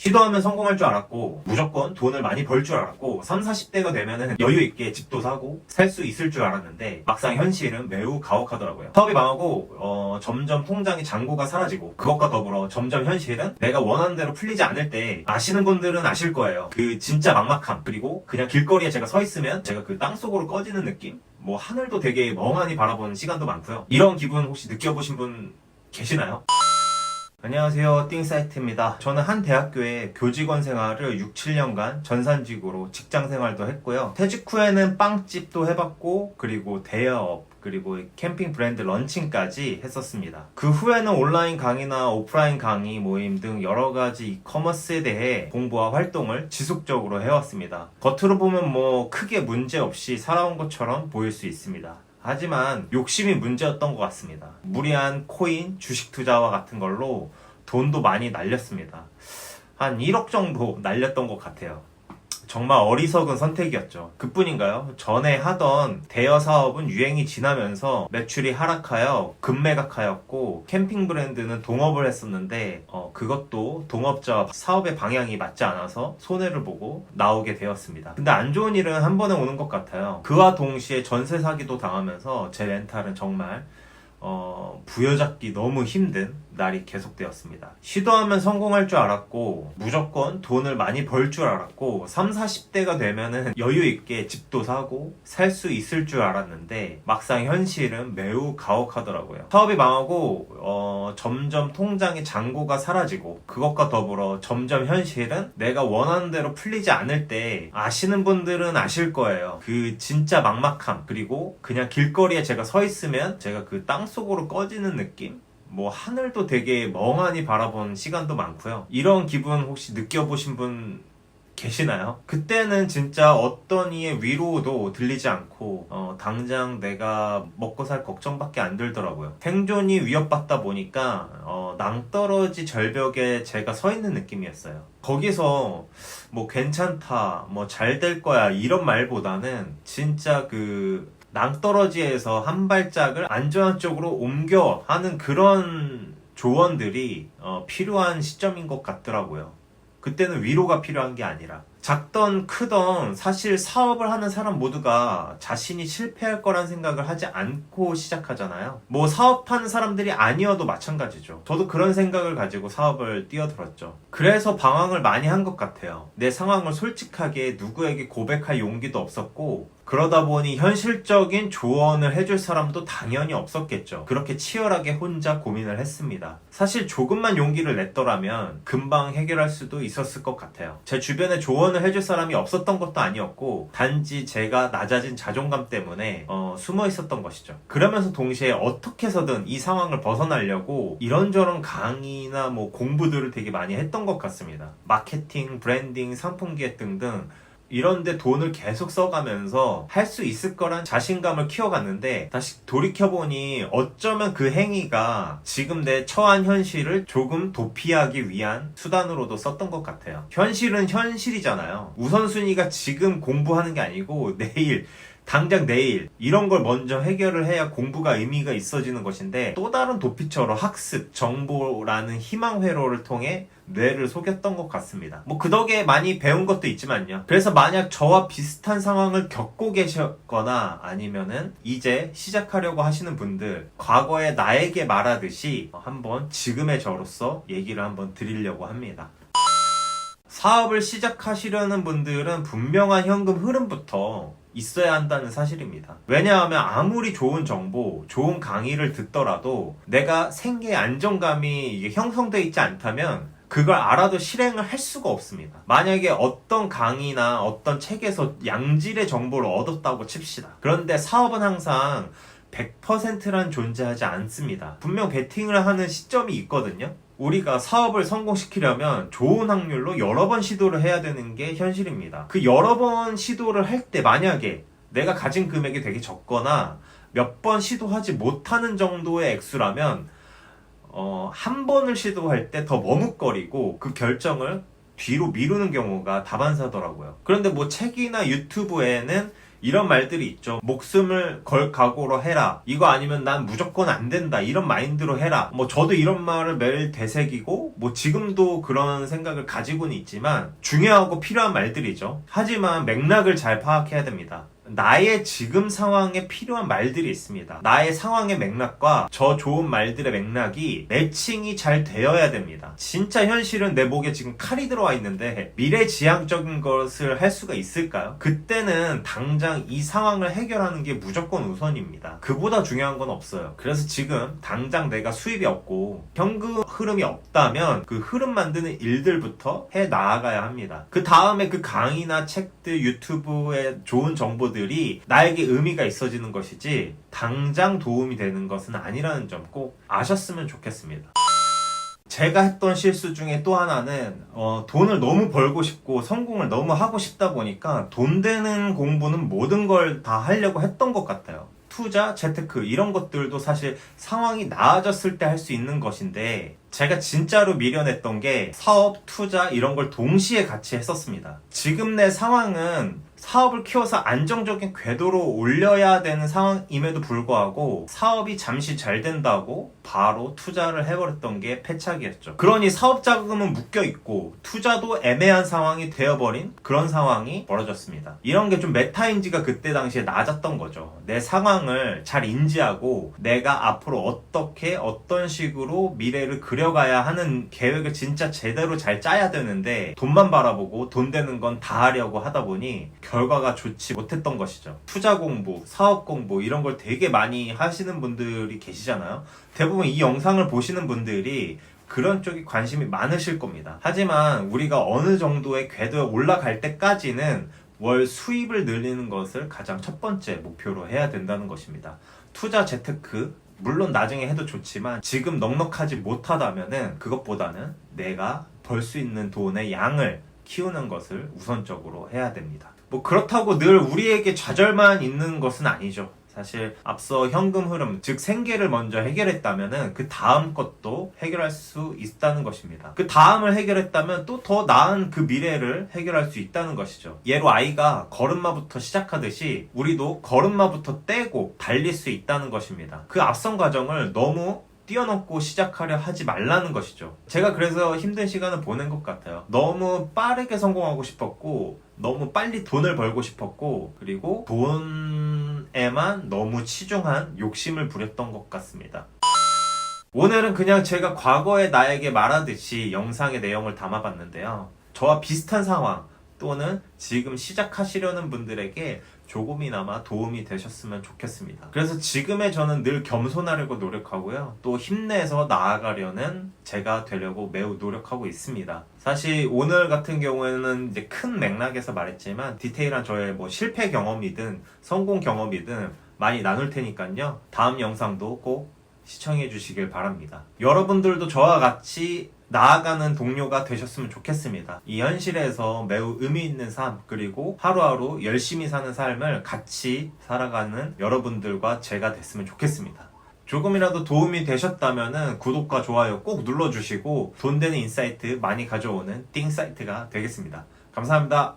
시도하면 성공할 줄 알았고 무조건 돈을 많이 벌 줄 알았고 3, 40대가 되면은 여유 있게 집도 사고 살 수 있을 줄 알았는데 막상 현실은 매우 가혹하더라고요. 사업이 망하고 점점 통장에 잔고가 사라지고 그것과 더불어 점점 현실은 내가 원하는 대로 풀리지 않을 때 아시는 분들은 아실 거예요. 그 진짜 막막함, 그리고 그냥 길거리에 제가 서 있으면 제가 그 땅속으로 꺼지는 느낌? 뭐 하늘도 되게 멍하니 바라보는 시간도 많고요. 이런 기분 혹시 느껴보신 분 계시나요? 안녕하세요, 띵사이트입니다. 저는 한 대학교에 교직원 생활을 6, 7년간 전산직으로 직장 생활도 했고요. 퇴직 후에는 빵집도 해봤고, 그리고 대여업, 그리고 캠핑 브랜드 런칭까지 했었습니다. 그 후에는 온라인 강의나 오프라인 강의 모임 등 여러 가지 이커머스에 대해 공부와 활동을 지속적으로 해왔습니다. 겉으로 보면 뭐 크게 문제 없이 살아온 것처럼 보일 수 있습니다. 하지만 욕심이 문제였던 것 같습니다. 무리한 코인, 주식 투자와 같은 걸로 돈도 많이 날렸습니다. 한 1억 정도 날렸던 것 같아요. 정말 어리석은 선택이었죠. 그뿐인가요? 전에 하던 대여 사업은 유행이 지나면서 매출이 하락하여 급매각하였고, 캠핑 브랜드는 동업을 했었는데 그것도 동업자와 사업의 방향이 맞지 않아서 손해를 보고 나오게 되었습니다. 근데 안 좋은 일은 한 번에 오는 것 같아요. 그와 동시에 전세 사기도 당하면서 제 렌탈은 정말 부여잡기 너무 힘든 날이 계속되었습니다. 시도하면 성공할 줄 알았고 무조건 돈을 많이 벌 줄 알았고 3, 40대가 되면은 여유 있게 집도 사고 살 수 있을 줄 알았는데 막상 현실은 매우 가혹하더라고요. 사업이 망하고 점점 통장에 잔고가 사라지고 그것과 더불어 점점 현실은 내가 원하는 대로 풀리지 않을 때 아시는 분들은 아실 거예요. 그 진짜 막막함, 그리고 그냥 길거리에 제가 서 있으면 제가 그 땅속으로 꺼지는 느낌? 뭐 하늘도 되게 멍하니 바라보는 시간도 많고요. 이런 기분 혹시 느껴보신 분 계시나요? 그때는 진짜 어떤 이의 위로도 들리지 않고 당장 내가 먹고 살 걱정밖에 안 들더라고요. 생존이 위협받다 보니까 낭떠러지 절벽에 제가 서 있는 느낌이었어요. 거기서 뭐 괜찮다, 뭐 잘 될 거야 이런 말보다는 진짜 그 낭떠러지에서 한 발짝을 안전한 쪽으로 옮겨 하는 그런 조언들이 필요한 시점인 것 같더라고요. 그때는 위로가 필요한 게 아니라 작던 크던 사실 사업을 하는 사람 모두가 자신이 실패할 거란 생각을 하지 않고 시작하잖아요. 뭐 사업하는 사람들이 아니어도 마찬가지죠. 저도 그런 생각을 가지고 사업을 뛰어들었죠. 그래서 방황을 많이 한 것 같아요. 내 상황을 솔직하게 누구에게 고백할 용기도 없었고, 그러다 보니 현실적인 조언을 해줄 사람도 당연히 없었겠죠. 그렇게 치열하게 혼자 고민을 했습니다. 사실 조금만 용기를 냈더라면 금방 해결할 수도 있었을 것 같아요. 제 주변에 조언을 해줄 사람이 없었던 것도 아니었고, 단지 제가 낮아진 자존감 때문에 숨어 있었던 것이죠. 그러면서 동시에 어떻게 해서든 이 상황을 벗어나려고 이런저런 강의나 뭐 공부들을 되게 많이 했던 것 같습니다. 마케팅, 브랜딩, 상품 기획 등등 이런데 돈을 계속 써가면서 할 수 있을 거란 자신감을 키워갔는데, 다시 돌이켜보니 어쩌면 그 행위가 지금 내 처한 현실을 조금 도피하기 위한 수단으로도 썼던 것 같아요. 현실은 현실이잖아요. 우선순위가 지금 공부하는 게 아니고 당장 내일 이런 걸 먼저 해결을 해야 공부가 의미가 있어지는 것인데, 또 다른 도피처로 학습, 정보라는 희망 회로를 통해 뇌를 속였던 것 같습니다. 뭐 그 덕에 많이 배운 것도 있지만요. 그래서 만약 저와 비슷한 상황을 겪고 계셨거나 아니면은 이제 시작하려고 하시는 분들, 과거에 나에게 말하듯이 한번 지금의 저로서 얘기를 한번 드리려고 합니다. 사업을 시작하시려는 분들은 분명한 현금 흐름부터 있어야 한다는 사실입니다. 왜냐하면 아무리 좋은 정보, 좋은 강의를 듣더라도 내가 생계 안정감이 형성되어 있지 않다면 그걸 알아도 실행을 할 수가 없습니다. 만약에 어떤 강의나 어떤 책에서 양질의 정보를 얻었다고 칩시다. 그런데 사업은 항상 100%란 존재하지 않습니다. 분명 베팅을 하는 시점이 있거든요. 우리가 사업을 성공시키려면 좋은 확률로 여러 번 시도를 해야 되는 게 현실입니다. 그 여러 번 시도를 할 때 만약에 내가 가진 금액이 되게 적거나 몇 번 시도하지 못하는 정도의 액수라면 한 번을 시도할 때 더 머뭇거리고 그 결정을 뒤로 미루는 경우가 다반사더라고요. 그런데 뭐 책이나 유튜브에는 이런 말들이 있죠. 목숨을 걸 각오로 해라. 이거 아니면 난 무조건 안 된다. 이런 마인드로 해라. 뭐 저도 이런 말을 매일 되새기고 뭐 지금도 그런 생각을 가지고는 있지만 중요하고 필요한 말들이죠. 하지만 맥락을 잘 파악해야 됩니다. 나의 지금 상황에 필요한 말들이 있습니다. 나의 상황의 맥락과 저 좋은 말들의 맥락이 매칭이 잘 되어야 됩니다. 진짜 현실은 내 목에 지금 칼이 들어와 있는데 미래지향적인 것을 할 수가 있을까요? 그때는 당장 이 상황을 해결하는 게 무조건 우선입니다. 그보다 중요한 건 없어요. 그래서 지금 당장 내가 수입이 없고 현금 흐름이 없다면 그 흐름 만드는 일들부터 해 나아가야 합니다. 그 다음에 그 강의나 책들, 유튜브의 좋은 정보들이 나에게 의미가 있어지는 것이지 당장 도움이 되는 것은 아니라는 점 꼭 아셨으면 좋겠습니다. 제가 했던 실수 중에 또 하나는 돈을 너무 벌고 싶고 성공을 너무 하고 싶다 보니까 돈 되는 공부는 모든 걸 다 하려고 했던 것 같아요. 투자, 재테크 이런 것들도 사실 상황이 나아졌을 때 할 수 있는 것인데 제가 진짜로 미련했던 게 사업, 투자 이런 걸 동시에 같이 했었습니다. 지금 내 상황은 사업을 키워서 안정적인 궤도로 올려야 되는 상황임에도 불구하고 사업이 잠시 잘 된다고 바로 투자를 해버렸던 게 패착이었죠. 그러니 사업 자금은 묶여있고 투자도 애매한 상황이 되어버린 그런 상황이 벌어졌습니다. 이런 게 좀 메타인지가 그때 당시에 낮았던 거죠. 내 상황을 잘 인지하고 내가 앞으로 어떻게 어떤 식으로 미래를 그려가야 하는 계획을 진짜 제대로 잘 짜야 되는데 돈만 바라보고 돈 되는 건 다 하려고 하다 보니 결과가 좋지 못했던 것이죠. 투자 공부, 사업 공부 이런 걸 되게 많이 하시는 분들이 계시잖아요. 대부분 이 영상을 보시는 분들이 그런 쪽에 관심이 많으실 겁니다. 하지만 우리가 어느 정도의 궤도에 올라갈 때까지는 월 수입을 늘리는 것을 가장 첫 번째 목표로 해야 된다는 것입니다. 투자, 재테크 물론 나중에 해도 좋지만 지금 넉넉하지 못하다면은 그것보다는 내가 벌 수 있는 돈의 양을 키우는 것을 우선적으로 해야 됩니다. 뭐 그렇다고 늘 우리에게 좌절만 있는 것은 아니죠. 사실 앞서 현금 흐름, 즉 생계를 먼저 해결했다면은 그 다음 것도 해결할 수 있다는 것입니다. 그 다음을 해결했다면 또 더 나은 그 미래를 해결할 수 있다는 것이죠. 예로 아이가 걸음마부터 시작하듯이 우리도 걸음마부터 떼고 달릴 수 있다는 것입니다. 그 앞선 과정을 너무 뛰어넘고 시작하려 하지 말라는 것이죠. 제가 그래서 힘든 시간을 보낸 것 같아요. 너무 빠르게 성공하고 싶었고 너무 빨리 돈을 벌고 싶었고 그리고 돈에만 너무 치중한 욕심을 부렸던 것 같습니다. 오늘은 그냥 제가 과거의 나에게 말하듯이 영상의 내용을 담아봤는데요. 저와 비슷한 상황 또는 지금 시작하시려는 분들에게 조금이나마 도움이 되셨으면 좋겠습니다. 그래서 지금의 저는 늘 겸손하려고 노력하고요. 또 힘내서 나아가려는 제가 되려고 매우 노력하고 있습니다. 사실 오늘 같은 경우에는 이제 큰 맥락에서 말했지만 디테일한 저의 뭐 실패 경험이든 성공 경험이든 많이 나눌 테니까요. 다음 영상도 꼭 시청해 주시길 바랍니다. 여러분들도 저와 같이 나아가는 동료가 되셨으면 좋겠습니다. 이 현실에서 매우 의미 있는 삶 그리고 하루하루 열심히 사는 삶을 같이 살아가는 여러분들과 제가 됐으면 좋겠습니다. 조금이라도 도움이 되셨다면 구독과 좋아요 꼭 눌러주시고 돈 되는 인사이트 많이 가져오는 띵사이트가 되겠습니다. 감사합니다.